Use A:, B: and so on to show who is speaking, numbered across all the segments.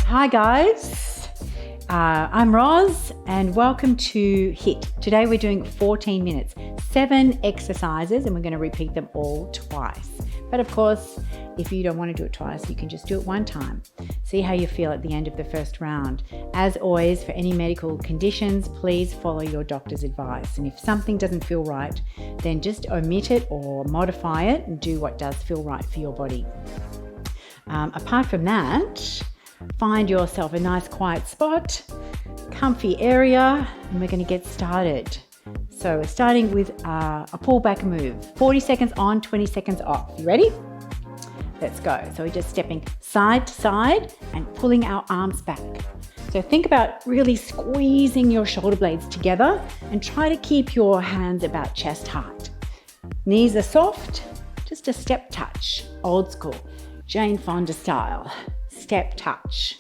A: Hi guys, I'm Roz and welcome to HiiT. Today we're doing 14 minutes, 7 exercises, and we're going to repeat them all twice. But of course, if you don't want to do it twice, you can just do it one time. See how you feel at the end of the first round. As always, for any medical conditions, please follow your doctor's advice. And if something doesn't feel right, then just omit it or modify it and do what does feel right for your body. Apart from that, find yourself a nice quiet spot, comfy area, and we're going to get started. So we're starting with a pullback move. 40 seconds on, 20 seconds off. You ready? Let's go. So we're just stepping side to side and pulling our arms back. So think about really squeezing your shoulder blades together and try to keep your hands about chest height. Knees are soft, just a step touch, old school, Jane Fonda style. Step touch.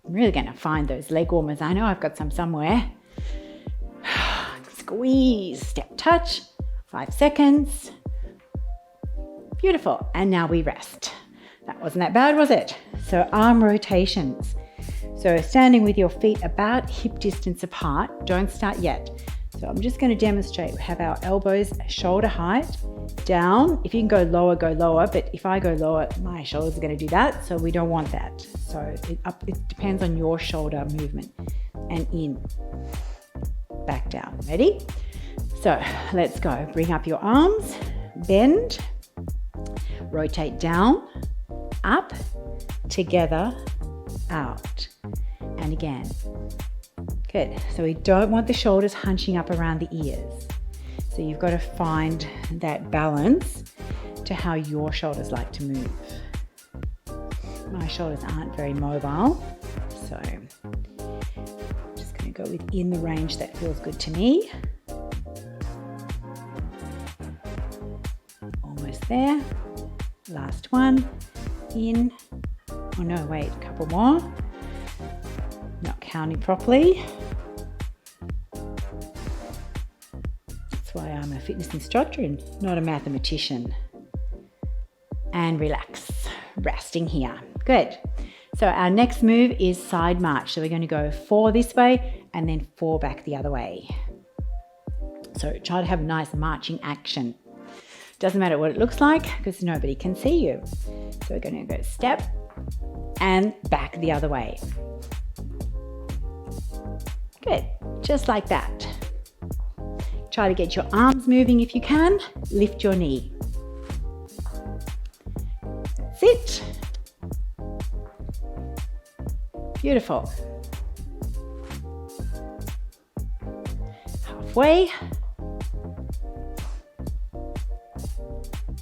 A: I'm really going to find those leg warmers. I know I've got some somewhere. Squeeze, step touch, 5 seconds. Beautiful. And now we rest. That wasn't that bad, was it? So arm rotations. So standing with your feet about hip distance apart. Don't start yet. So I'm just going to demonstrate. We have our elbows shoulder height down. If you can go lower, but if I go lower, my shoulders are going to do that, so we don't want that. So it depends on your shoulder movement. And in, back down. Ready? So let's go. Bring up your arms, bend, rotate down, up, together, out, and again. Good. So we don't want the shoulders hunching up around the ears. So you've got to find that balance to how your shoulders like to move. My shoulders aren't very mobile, so I'm just going to go within the range that feels good to me. Almost there. Last one. In. Oh no, wait, a couple more. Not counting properly. That's why I'm a fitness instructor and not a mathematician. And relax, resting here. Good. So our next move is side march. So we're going to go 4 this way and then 4 back the other way. So try to have a nice marching action. Doesn't matter what it looks like because nobody can see you. So we're going to go step and back the other way. Good, just like that. Try to get your arms moving if you can. Lift your knee. Sit. Beautiful. Halfway.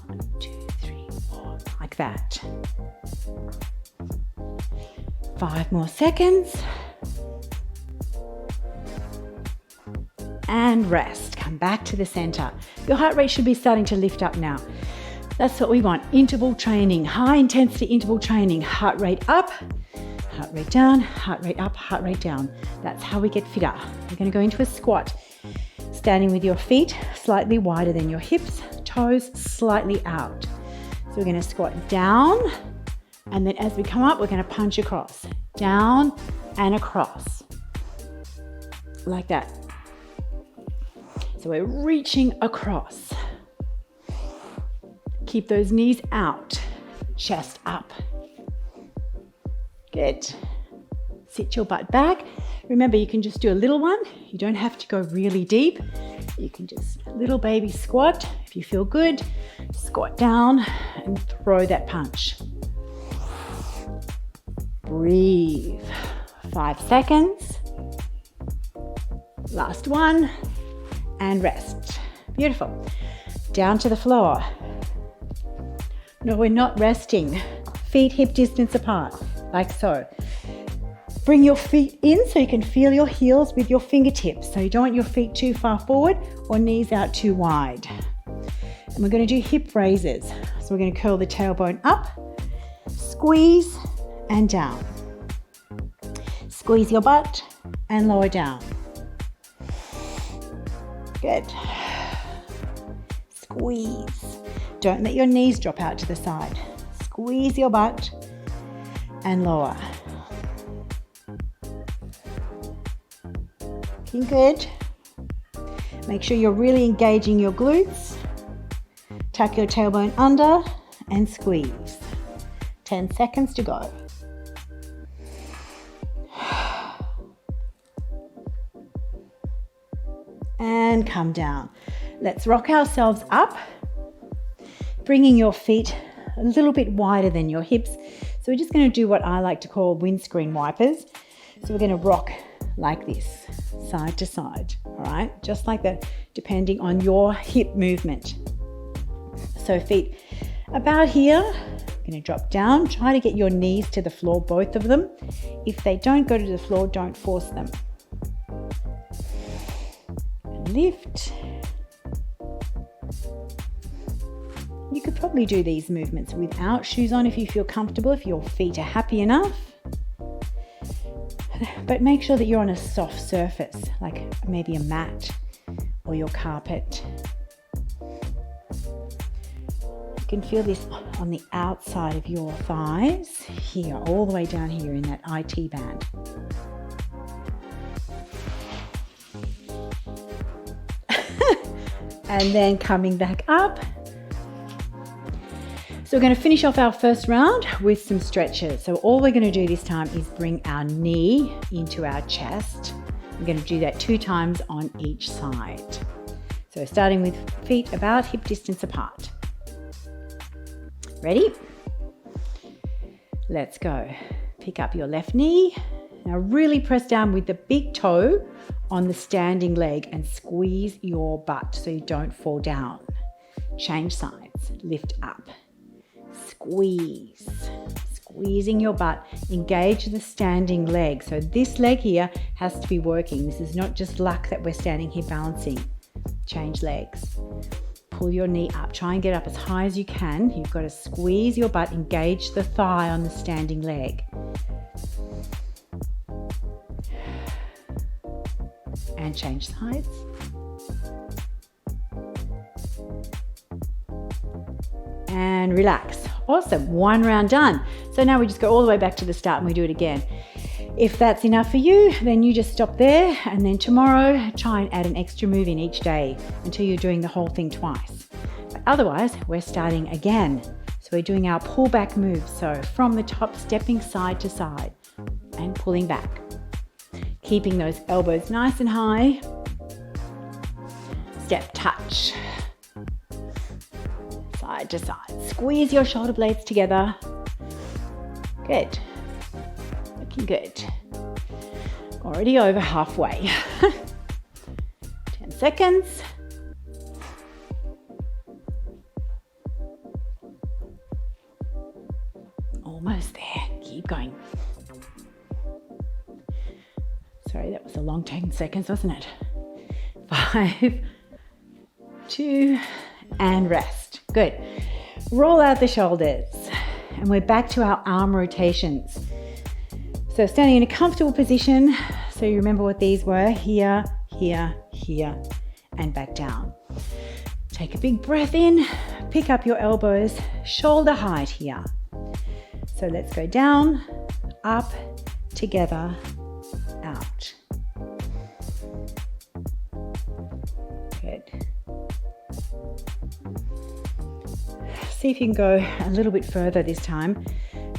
A: 1, 2, 3, 4, like that. 5 more seconds. And rest. Come back to the center. Your heart rate should be starting to lift up now. That's what we want. Interval training, high intensity interval training. Heart rate up, heart rate down, heart rate up, heart rate down. That's how we get fitter. We're going to go into a squat. Standing with your feet slightly wider than your hips, toes slightly out. So we're going to squat down, and then as we come up, we're going to punch across. Down and across. Like that. So we're reaching across. Keep those knees out, chest up. Good. Sit your butt back. Remember, you can just do a little one. You don't have to go really deep. You can just little baby squat. If you feel good, squat down and throw that punch. Breathe. 5 seconds. Last one. And rest. Beautiful. Down to the floor. No, we're not resting. Feet hip distance apart, like so. Bring your feet in so you can feel your heels with your fingertips. So you don't want your feet too far forward or knees out too wide. And we're going to do hip raises. So we're going to curl the tailbone up, squeeze and down. Squeeze your butt and lower down. Good. Squeeze. Don't let your knees drop out to the side. Squeeze your butt and lower. Looking good. Make sure you're really engaging your glutes. Tuck your tailbone under and squeeze. 10 seconds to go. And come down. Let's rock ourselves up, bringing your feet a little bit wider than your hips. So we're just going to do what I like to call windscreen wipers. So we're going to rock like this, side to side, all right? Just like that, depending on your hip movement. So feet about here, going to drop down. Try to get your knees to the floor, both of them. If they don't go to the floor, don't force them. Lift. You could probably do these movements without shoes on if you feel comfortable, if your feet are happy enough. But make sure that you're on a soft surface, like maybe a mat or your carpet. You can feel this on the outside of your thighs, here, all the way down here in that IT band. And then coming back up. So we're going to finish off our first round with some stretches. So all we're going to do this time is bring our knee into our chest. We're going to do that 2 times on each side. So starting with feet about hip distance apart. Ready? Let's go. Pick up your left knee. Now really press down with the big toe on the standing leg and squeeze your butt so you don't fall down. Change sides. Lift up. Squeeze. Squeezing your butt. Engage the standing leg. So this leg here has to be working. This is not just luck that we're standing here balancing. Change legs. Pull your knee up. Try and get up as high as you can. You've got to squeeze your butt. Engage the thigh on the standing leg. And change sides. And relax. Awesome. 1 round done. So now we just go all the way back to the start and we do it again. If that's enough for you, then you just stop there, and then tomorrow try and add an extra move in each day until you're doing the whole thing twice. But otherwise, we're starting again. So we're doing our pull back move. So from the top, stepping side to side and pulling back. Keeping those elbows nice and high. Step touch. Side to side. Squeeze your shoulder blades together. Good. Looking good. Already over halfway. 10 seconds. Almost there. Keep going. Sorry, that was a long 10 seconds, wasn't it? 5, 2, and rest. Good. Roll out the shoulders. And we're back to our arm rotations. So standing in a comfortable position. So you remember what these were. Here, here, here, and back down. Take a big breath in. Pick up your elbows, shoulder height here. So let's go down, up, together, out. Good. See if you can go a little bit further this time.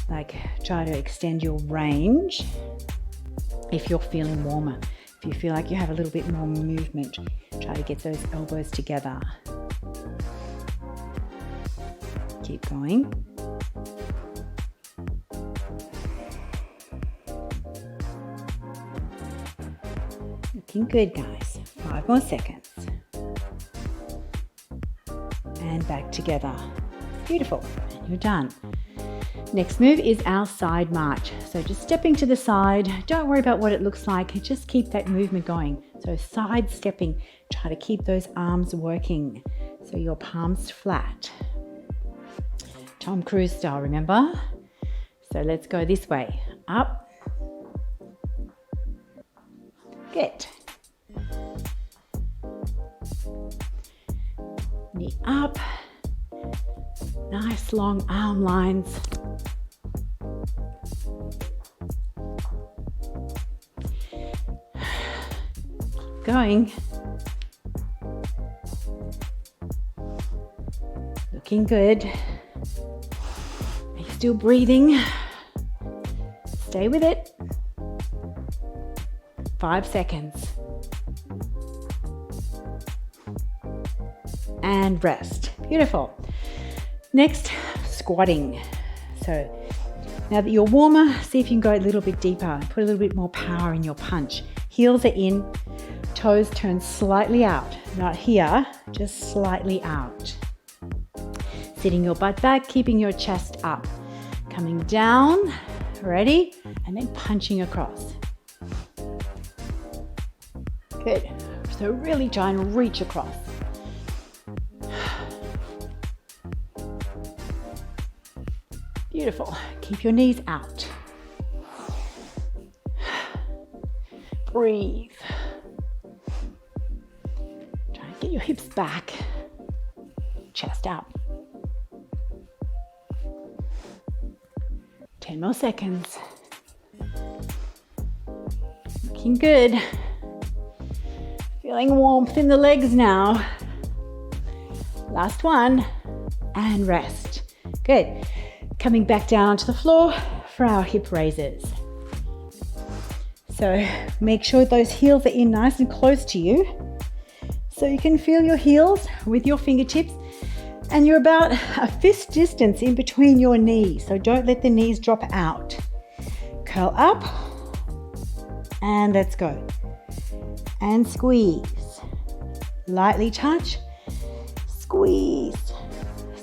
A: Like try to extend your range if you're feeling warmer. If you feel like you have a little bit more movement, try to get those elbows together. Keep going. Looking good, guys. 5 more seconds. And back together. Beautiful. And you're done. Next move is our side march. So just stepping to the side. Don't worry about what it looks like. Just keep that movement going. So side stepping. Try to keep those arms working. So your palms flat. Tom Cruise style, remember? So let's go this way. Up. Good. Knee up. Nice long arm lines. Going. Looking good. Are you still breathing? Stay with it. 5 seconds. And rest. Beautiful. Next, squatting. So now that you're warmer, see if you can go a little bit deeper. Put a little bit more power in your punch. Heels are in, toes turn slightly out. Not here, just slightly out. Sitting your butt back, keeping your chest up. Coming down, ready? And then punching across. Good. So really try and reach across. Beautiful. Keep your knees out. Breathe. Try and get your hips back. Chest up. 10 more seconds. Looking good. Feeling warmth in the legs now. Last one. And rest. Good. Coming back down onto the floor for our hip raises. So make sure those heels are in nice and close to you. So you can feel your heels with your fingertips, and you're about a fist distance in between your knees. So don't let the knees drop out. Curl up and let's go. And squeeze. Lightly touch, squeeze.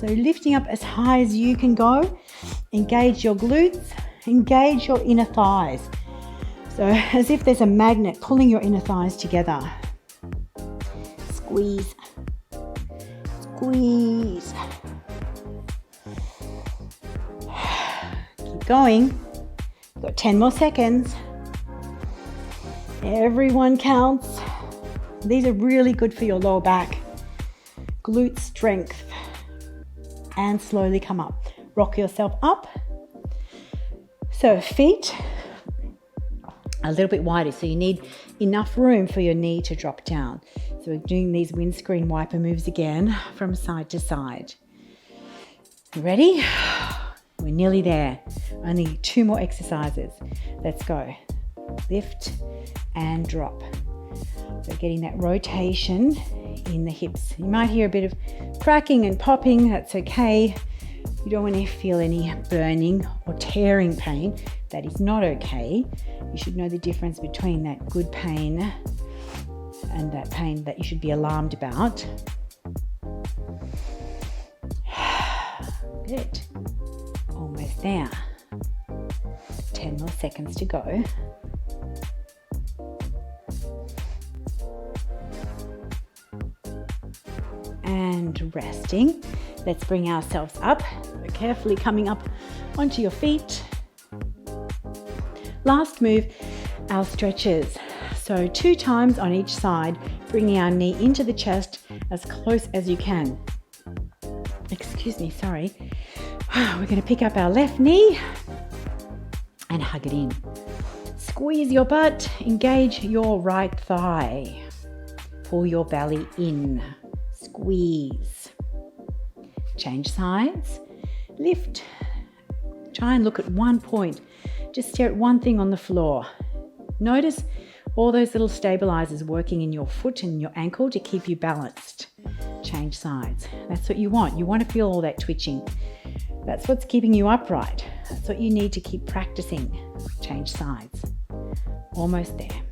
A: So lifting up as high as you can go. Engage your glutes, engage your inner thighs. So as if there's a magnet pulling your inner thighs together. Squeeze, squeeze. Keep going. You've got 10 more seconds. Everyone counts. These are really good for your lower back. Glute strength. And slowly come up. Rock yourself up. So feet a little bit wider, so you need enough room for your knee to drop down. So we're doing these windscreen wiper moves again from side to side. Ready? We're nearly there. Only 2 more exercises. Let's go. Lift and drop. So getting that rotation in the hips. You might hear a bit of cracking and popping. That's okay. You don't want to feel any burning or tearing pain. That is not okay. You should know the difference between that good pain and that pain that you should be alarmed about. Good. Almost there. 10 more seconds to go. And resting. Let's bring ourselves up. So carefully coming up onto your feet. Last move, our stretches. So 2 times on each side, bringing our knee into the chest as close as you can. Excuse me, sorry. We're going to pick up our left knee and hug it in. Squeeze your butt, engage your right thigh. Pull your belly in. Squeeze. Change sides. Lift. Try and look at one point. Just stare at one thing on the floor. Notice all those little stabilizers working in your foot and your ankle to keep you balanced. Change sides. That's what you want. You want to feel all that twitching. That's what's keeping you upright. That's what you need to keep practicing. Change sides. Almost there.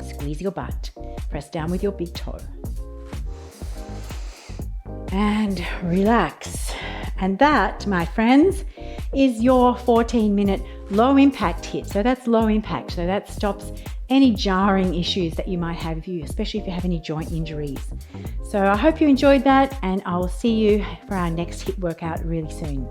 A: Squeeze your butt. Press down with your big toe. And relax. And that, my friends, is your 14-minute low impact HiiT. So that's low impact. So that stops any jarring issues that you might have, especially if you have any joint injuries. So I hope you enjoyed that, and I will see you for our next HiiT workout really soon.